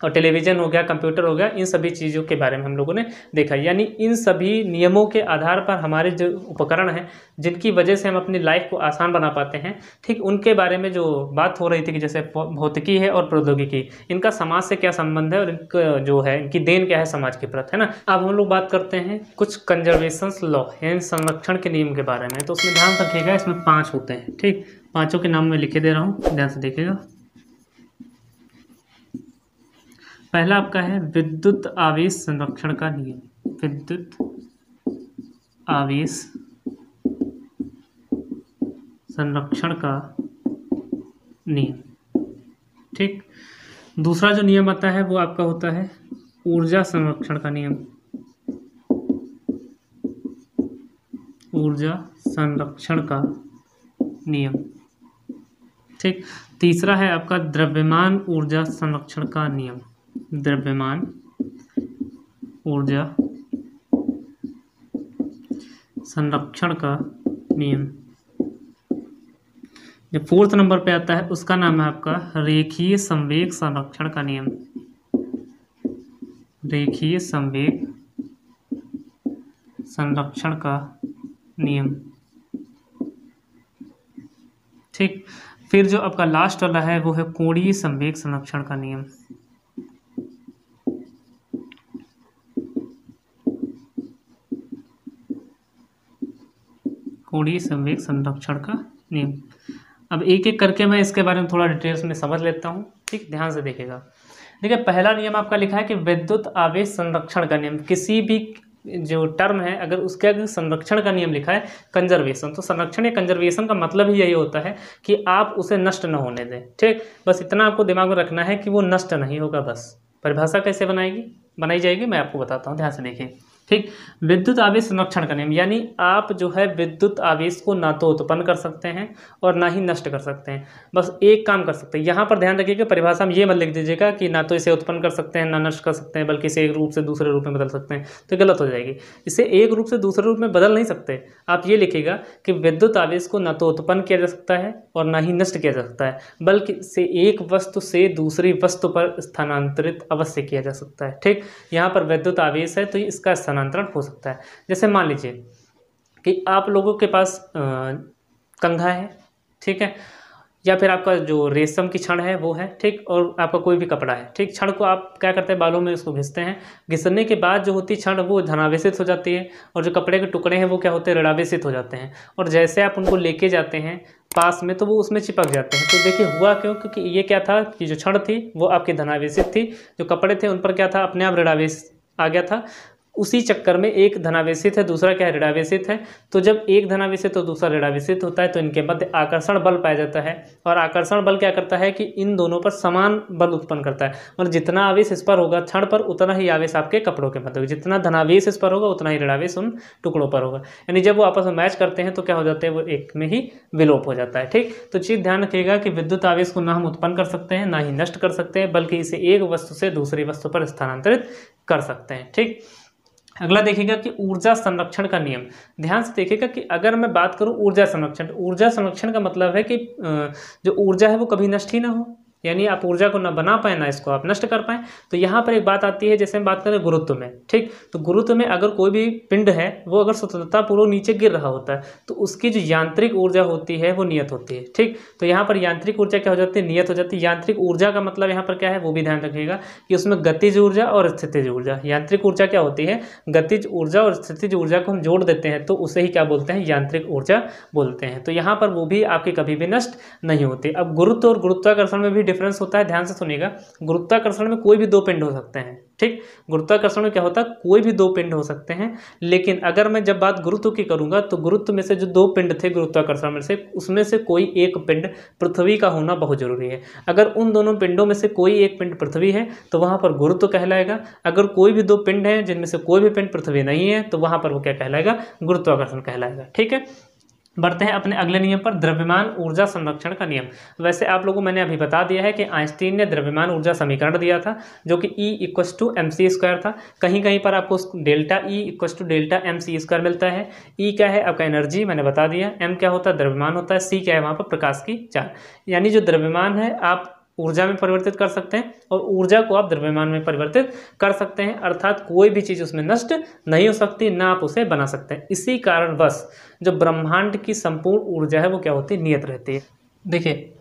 और टेलीविज़न हो गया, कंप्यूटर हो गया, इन सभी चीज़ों के बारे में हम लोगों ने देखा। यानी इन सभी नियमों के आधार पर हमारे जो उपकरण हैं जिनकी वजह से हम अपनी लाइफ को आसान बना पाते हैं, ठीक, उनके बारे में जो बात हो रही थी कि जैसे भौतिकी है और प्रौद्योगिकी, इनका समाज से क्या संबंध है और इनका जो है इनकी देन क्या है समाज के प्रति, है ना। अब हम लोग बात करते हैं कुछ कंजर्वेशन लॉ यानी संरक्षण के नियम के बारे में। तो उसमें ध्यान रखिएगा, इसमें 5 होते हैं। ठीक, 5 के नाम मैं लिखे दे रहा हूँ, ध्यान से देखिएगा। पहला आपका है विद्युत आवेश संरक्षण का नियम। विद्युत आवेश संरक्षण का नियम। ठीक, दूसरा जो नियम आता है वो आपका होता है ऊर्जा संरक्षण का नियम। ऊर्जा संरक्षण का नियम। ठीक, तीसरा है आपका द्रव्यमान ऊर्जा संरक्षण का नियम। द्रव्यमान ऊर्जा संरक्षण का नियम। जो 4th नंबर पे आता है उसका नाम है आपका रेखीय संवेग संरक्षण का नियम। रेखीय संवेग संरक्षण का नियम। ठीक, फिर जो आपका लास्ट वाला है वो है कोणीय संवेग संरक्षण का नियम। कोणीय संवेग संरक्षण का नियम। अब एक एक करके मैं इसके बारे में थोड़ा डिटेल्स में समझ लेता हूँ। ठीक, ध्यान से देखिएगा। देखिए, पहला नियम आपका लिखा है कि विद्युत आवेश संरक्षण का नियम। किसी भी जो टर्म है अगर उसके आगे संरक्षण का नियम लिखा है कंजर्वेशन, तो संरक्षण या कंजर्वेशन का मतलब ही यही होता है कि आप उसे नष्ट न होने दें। ठीक, बस इतना आपको दिमाग में रखना है कि वो नष्ट नहीं होगा। बस परिभाषा कैसे बनाई जाएगी मैं आपको बताता हूँ, ध्यान से देखिए। ठीक, विद्युत आवेश संरक्षण का नियम यानी आप जो है विद्युत आवेश को ना तो उत्पन्न कर सकते हैं और ना ही नष्ट कर सकते हैं। बस एक काम कर सकते हैं, यहाँ पर ध्यान रखिएगा परिभाषा में ये मत लिख दीजिएगा कि ना तो इसे उत्पन्न कर सकते हैं ना नष्ट कर सकते हैं, बल्कि इसे एक रूप से दूसरे रूप में बदल सकते हैं, तो गलत हो जाएगी। इसे एक रूप से दूसरे रूप में बदल नहीं सकते। आप ये लिखिएगा कि विद्युत आवेश को ना तो उत्पन्न किया जा सकता है और ना ही नष्ट किया जा सकता है, बल्कि इसे एक वस्तु से दूसरी वस्तु पर स्थानांतरित अवश्य किया जा सकता है। ठीक, यहाँ पर विद्युत आवेश है तो इसका स्थानांतरण हो सकता है। जैसे मान लीजिए कि आप लोगों के पास कंघा है, ठीक है, या फिर आपका जो रेशम की छड़ है वो है, ठीक, और आपका कोई भी कपड़ा है। ठीक, छड़ को आप क्या करते हैं, बालों में उसको घिसते हैं। घिसने के बाद जो होती है छड़ वो धनावेशित हो जाती है और जो कपड़े के टुकड़े हैं वो क्या होते हैं, ऋणावेशित हो जाते हैं। और जैसे आप उनको लेके जाते हैं पास में तो वो उसमें चिपक जाते हैं। तो देखिए हुआ क्यों, क्योंकि ये क्या था कि जो छड़ थी वो आपकी धनावेशित थी, जो कपड़े थे उन पर क्या था, अपने आप ऋणावेश आ गया था। उसी चक्कर में एक धनावेशित है, दूसरा क्या है, ऋणावेशित है। तो जब एक धनावेशित तो दूसरा ऋणावेशित होता है तो इनके मध्य आकर्षण बल पाया जाता है। और आकर्षण बल क्या करता है कि इन दोनों पर समान बल उत्पन्न करता है। और जितना आवेश इस पर होगा छड़ पर, उतना ही आवेश आपके कपड़ों के मध्य होगा। जितना धनावेश इस पर होगा उतना ही ऋणावेश उन टुकड़ों पर होगा। यानी जब वो आपस में मैच करते हैं तो क्या हो जाते हैं, वो एक में ही विलोप हो जाता है। ठीक, तो चीज़ ध्यान रखिएगा कि विद्युत आवेश को ना हम उत्पन्न कर सकते हैं ना ही नष्ट कर सकते हैं, बल्कि इसे एक वस्तु से दूसरी वस्तु पर स्थानांतरित कर सकते हैं। ठीक, अगला देखिएगा कि ऊर्जा संरक्षण का नियम। ध्यान से देखिएगा कि अगर मैं बात करूं ऊर्जा संरक्षण का मतलब है कि जो ऊर्जा है वो कभी नष्ट ही ना हो, यानी आप ऊर्जा को ना बना पाए ना इसको आप नष्ट कर पाएँ। तो यहाँ पर एक बात आती है, जैसे हम बात करें गुरुत्व में। ठीक, तो गुरुत्व में अगर कोई भी पिंड है वो अगर स्वतंत्रतापूर्वक नीचे गिर रहा होता है तो उसकी जो यांत्रिक ऊर्जा होती है वो नियत होती है। ठीक, तो यहाँ पर यांत्रिक ऊर्जा क्या हो जाती है, नियत हो जाती है। यांत्रिक ऊर्जा का मतलब यहाँ पर क्या है वो भी ध्यान रखिएगा कि उसमें गतिज ऊर्जा और स्थितिज ऊर्जा। यांत्रिक ऊर्जा क्या होती है, गतिज ऊर्जा और स्थितिज ऊर्जा को हम जोड़ देते हैं तो उसे ही क्या बोलते हैं, यांत्रिक ऊर्जा बोलते हैं। तो यहाँ पर वो भी आपकी कभी भी नष्ट नहीं होती। अब गुरुत्व और गुरुत्वाकर्षण में भी डिफरेंस होता है, ध्यान से सुनिएगा। गुरुत्वाकर्षण में कोई भी दो पिंड हो सकते हैं, ठीक। गुरुत्वाकर्षण में क्या होता है, कोई भी दो पिंड हो सकते हैं। लेकिन अगर मैं जब बात गुरुत्व की करूंगा तो गुरुत्व में से जो दो पिंड थे गुरुत्वाकर्षण में से, उसमें से कोई एक पिंड पृथ्वी का होना बहुत जरूरी है। अगर उन दोनों पिंडों में से कोई एक पिंड पृथ्वी है तो वहां पर गुरुत्व कहलाएगा। अगर कोई भी दो पिंड है जिनमें से कोई भी पिंड पृथ्वी नहीं है तो वहां पर वो क्या कहलाएगा, गुरुत्वाकर्षण कहलाएगा, ठीक है। बढ़ते हैं अपने अगले नियम पर, द्रव्यमान ऊर्जा संरक्षण का नियम। वैसे आप लोगों को मैंने अभी बता दिया है कि आइंस्टीन ने द्रव्यमान ऊर्जा समीकरण दिया था जो कि E=mc² था। कहीं कहीं पर आपको डेल्टा E=Δ मिलता है। E क्या है, आपका एनर्जी मैंने बता दिया। M क्या होता है, द्रव्यमान होता है। C क्या है, वहाँ पर प्रकाश की चाल। यानी जो द्रव्यमान है आप ऊर्जा में परिवर्तित कर सकते हैं और ऊर्जा को आप द्रव्यमान में परिवर्तित कर सकते हैं, अर्थात कोई भी चीज़ उसमें नष्ट नहीं हो सकती, ना आप उसे बना सकते हैं। इसी कारणवश जो ब्रह्मांड की संपूर्ण ऊर्जा है वो क्या होती है, नियत रहती है। देखिए,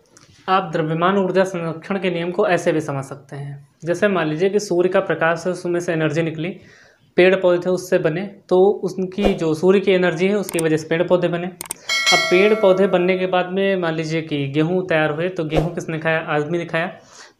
आप द्रव्यमान ऊर्जा संरक्षण के नियम को ऐसे भी समझ सकते हैं। जैसे मान लीजिए कि सूर्य का प्रकाश है, उसमें से एनर्जी निकली, पेड़ पौधे थे उससे बने, तो उनकी जो सूर्य की एनर्जी है उसकी वजह से पेड़ पौधे बने। अब पेड़ पौधे बनने के बाद में मान लीजिए कि गेहूँ तैयार हुए, तो गेहूँ किसने खाया, आदमी ने खाया,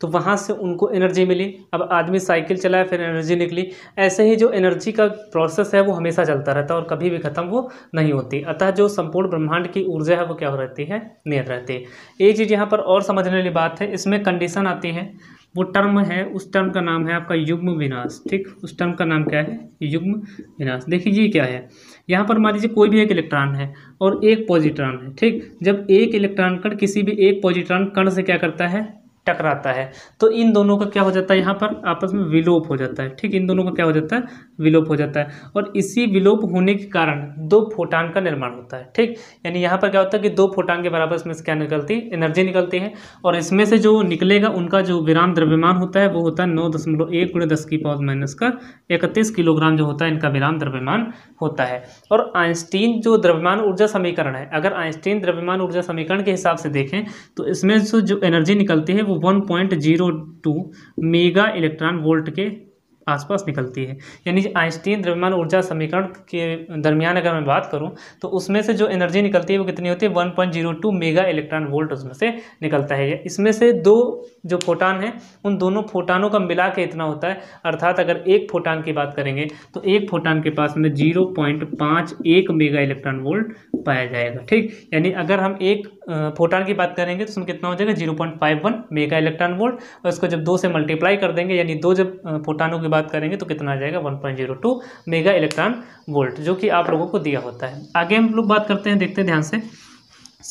तो वहाँ से उनको एनर्जी मिली। अब आदमी साइकिल चलाया, फिर एनर्जी निकली। ऐसे ही जो एनर्जी का प्रोसेस है वो हमेशा चलता रहता है और कभी भी ख़त्म वो नहीं होती। अतः जो संपूर्ण ब्रह्मांड की ऊर्जा है वो क्या हो रहती है, नियत रहती है। एक चीज़ यहाँ पर और समझने वाली बात है, इसमें कंडीशन आती है, वो टर्म है, उस टर्म का नाम है आपका युग्म विनाश, ठीक। उस टर्म का नाम क्या है, युग्म विनाश। देखिए ये क्या है, यहाँ पर मान लीजिए कोई भी एक इलेक्ट्रॉन है और एक पॉजिट्रॉन है, ठीक। जब एक इलेक्ट्रॉन कण किसी भी एक पॉजिट्रॉन कण से क्या करता है, टकराता है, तो इन दोनों का क्या हो जाता है, यहाँ पर आपस में विलोप हो जाता है, ठीक। इन दोनों का क्या हो जाता है, विलोप हो जाता है। और इसी विलोप होने के कारण दो फोटान का निर्माण होता है, ठीक। यानी यहाँ पर क्या होता है कि दो फोटान के बराबर इसमें से क्या निकलती है, एनर्जी निकलती है। और इसमें से जो निकलेगा उनका जो विराम द्रव्यमान होता है वो होता है 9.1 × 10⁻⁻31 किलोग्राम जो होता है इनका विराम द्रव्यमान होता है। और आइंस्टीन जो द्रव्यमान ऊर्जा समीकरण है, अगर आइंस्टीन द्रव्यमान ऊर्जा समीकरण के हिसाब से देखें तो इसमें से जो एनर्जी निकलती है वो 1.02 मेगा इलेक्ट्रॉन वोल्ट के आसपास निकलती है। यानी आइंस्टीन द्रव्यमान ऊर्जा समीकरण के दरमियान अगर मैं बात करूं तो उसमें से जो एनर्जी निकलती है वो कितनी होती है, 1.02 मेगा इलेक्ट्रॉन वोल्ट उसमें से निकलता है। इसमें से दो जो फोटान है उन दोनों फोटानों का मिला के इतना होता है, अर्थात अगर एक फोटान की बात करेंगे तो एक फोटान के पास में 0.51 मेगा इलेक्ट्रॉन वोल्ट पाया जाएगा, ठीक। यानी अगर हम एक फोटान की बात करेंगे तो उसमें कितना हो जाएगा, 0.51 मेगा इलेक्ट्रॉन वोल्ट। और इसको जब 2 से मल्टीप्लाई कर देंगे, यानी दो जब फोटानों की बात करेंगे तो कितना आ जाएगा, 1.02 मेगा इलेक्ट्रॉन वोल्ट, जो कि आप लोगों को दिया होता है। आगे हम लोग बात करते हैं, देखते हैं ध्यान से,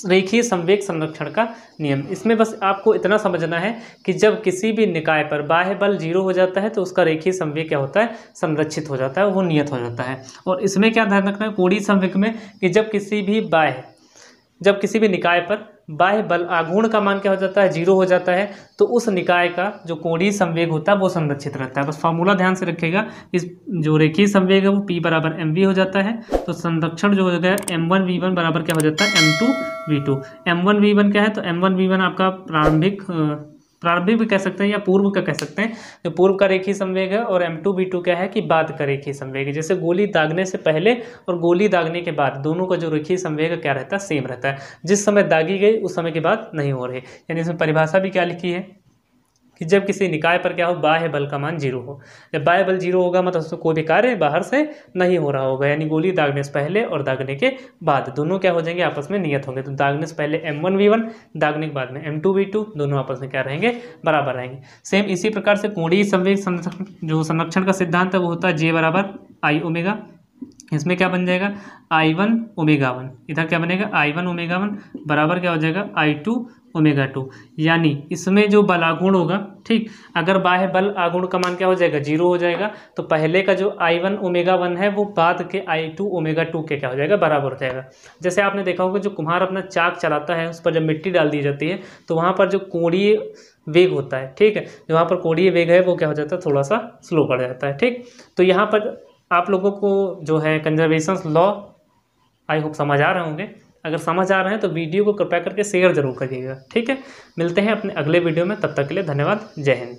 रेखीय संवेग संरक्षण का नियम। इसमें बस आपको इतना समझना है कि जब किसी भी निकाय पर बाह्य बल 0 हो जाता है तो उसका रेखीय संवेग क्या होता है, संरक्षित हो जाता है, वो नियत हो जाता है। और इसमें क्या ध्यान रखना है कोणीय संवेग में, कि जब किसी भी निकाय पर बाह्य बल आघूर्ण का मान क्या हो जाता है, 0 हो जाता है, तो उस निकाय का जो कोणीय संवेग होता है वो संरक्षित रहता है। बस फार्मूला ध्यान से रखिएगा, इस जो रेखीय संवेग है वो P = mv हो जाता है। तो संरक्षण जो हो गया m1v1 बराबर क्या हो जाता है, m2v2। m1v1 क्या है, तो m1v1 आपका प्रारंभिक भी कह सकते हैं या पूर्व का कह सकते हैं, जो पूर्व का रेखीय संवेग है। और m2v2 क्या है कि बाद का रेखीय संवेग है। जैसे गोली दागने से पहले और गोली दागने के बाद दोनों का जो रेखीय संवेग क्या रहता है, सेम रहता है। जिस समय दागी गई उस समय के बाद नहीं हो रही। यानी इसमें परिभाषा भी क्या लिखी है कि जब किसी निकाय पर क्या हो, बाह्य बल का मान 0 हो। जब बाह्य बल 0 होगा मतलब उसमें कोई भी कार्य बाहर से नहीं हो रहा होगा। यानी गोली दागने से पहले और दागने के बाद दोनों क्या हो जाएंगे, आपस में नियत होंगे। तो दागने से पहले m1v1, दागने के बाद में m2v2, दोनों आपस में क्या रहेंगे, बराबर रहेंगे। सेम इसी प्रकार से कोणीय संवेग जो संरक्षण का सिद्धांत है वो होता है J = I⍵। इसमें क्या बन जाएगा, I1⍵1। इधर क्या बनेगा, I1⍵1 बराबर क्या हो जाएगा, I2⍵2। यानी इसमें जो बल आघूर्ण होगा, ठीक, अगर बाह्य बल आघूर्ण का मान क्या हो जाएगा, 0 हो जाएगा, तो पहले का जो I1⍵1 है वो बाद के I2⍵2 के क्या हो जाएगा, बराबर हो जाएगा। जैसे आपने देखा होगा जो कुम्हार अपना चाक चलाता है उस पर जब मिट्टी डाल दी जाती है तो वहाँ पर जो कोणीय वेग होता है, ठीक है, जो वहाँ पर कोणीय वेग है वो क्या हो जाता है, थोड़ा सा स्लो पड़ जाता है, ठीक। तो यहाँ पर आप लोगों को जो है कंजर्वेशन लॉ आई होप समझ आ रहे होंगे। अगर समझ आ रहे हैं तो वीडियो को कृपया करके शेयर जरूर करिएगा, ठीक है। मिलते हैं अपने अगले वीडियो में, तब तक के लिए धन्यवाद, जय हिंद।